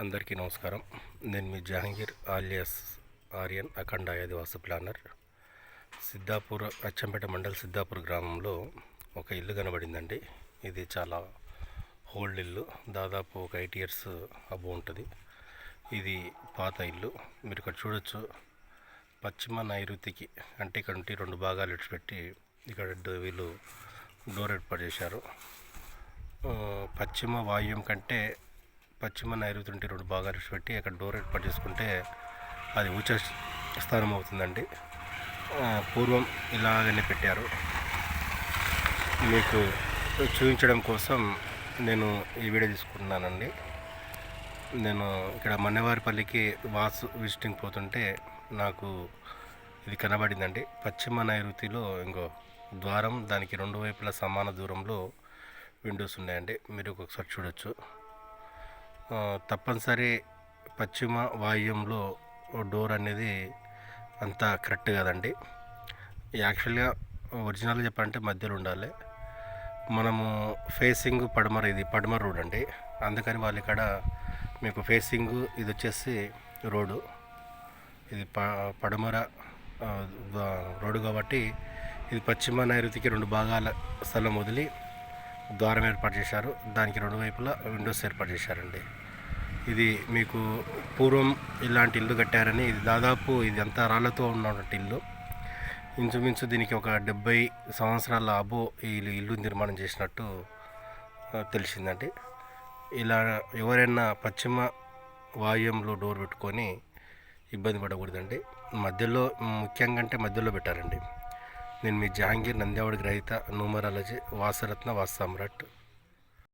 అందరికీ నమస్కారం. నేను మీ జహాంగీర్ ఆలియాస్ ఆర్యన్ అఖండ ఆదివాసి ప్లానర్. సిద్ధాపూర్ అచ్చంపేట మండల్ సిద్ధాపూర్ గ్రామంలో ఒక ఇల్లు కనబడిందండి. ఇది చాలా ఓల్డ్ ఇల్లు, దాదాపు ఒక 8 years అబో ఉంటుంది. ఇది పాత ఇల్లు. మీరు ఇక్కడ చూడొచ్చు, పశ్చిమ నైరుతికి అంటే ఇక్కడ నుండి 2 భాగాలు ఇడిచిపెట్టి ఇక్కడ వీళ్ళు డోర్ ఏర్పాటు చేశారు. పశ్చిమ వాయువ్యం కంటే పశ్చిమ నైరుతి నుండి 2 భాగాలు పెట్టి అక్కడ డోర్ ఏర్పాటు చేసుకుంటే అది ఉచ్చ స్థానం అవుతుందండి. పూర్వం ఇలాగనే పెట్టారు. మీకు చూపించడం కోసం నేను ఈ వీడియో తీసుకుంటున్నానండి. నేను ఇక్కడ మన్నెవారిపల్లికి విజిటింగ్ పోతుంటే నాకు ఇది కనబడిందండి. పశ్చిమ నైరుతిలో ఇంకో ద్వారం, దానికి 2 వైపులా సమాన దూరంలో విండోస్ ఉన్నాయండి. మీరు ఒకసారి చూడొచ్చు. తప్పనిసరి పశ్చిమ వాయువ్యంలో డోర్ అనేది అంత కరెక్ట్ కదండి. యాక్చువల్గా ఒరిజినల్గా చెప్పాలంటే మధ్యలో ఉండాలి. మనము ఫేసింగ్ పడమర, ఇది పడమర రోడ్ అండి. అందుకని వాళ్ళు ఇక్కడ మీకు ఫేసింగ్ ఇది వచ్చేసి రోడ్డు, ఇది పడమర రోడ్డు కాబట్టి ఇది పశ్చిమ నైరుతికి 2 భాగాల స్థలం వదిలి ద్వారం ఏర్పాటు చేశారు. దానికి 2 వైపులా విండోస్ ఏర్పాటు చేశారండి. ఇది మీకు పూర్వం ఇలాంటి ఇల్లు కట్టారని, ఇది దాదాపు ఇది అంతా రాళ్లతో ఉన్నటువంటి ఇల్లు. ఇంచుమించు దీనికి ఒక 70 సంవత్సరాల అబో ఈ ఇల్లు నిర్మాణం చేసినట్టు తెలిసిందండి. ఇలా ఎవరైనా పశ్చిమ వాయువ్యంలో డోర్ పెట్టుకొని ఇబ్బంది పడకూడదండి. మధ్యలో ముఖ్యంగా అంటే మధ్యలో పెట్టారండి. నేను మీ జహాంగీర్, నంద్యావాడ గ్రహీత, న్యూమరాలజీ, వాసరత్న, వాస్తు సామ్రాట్.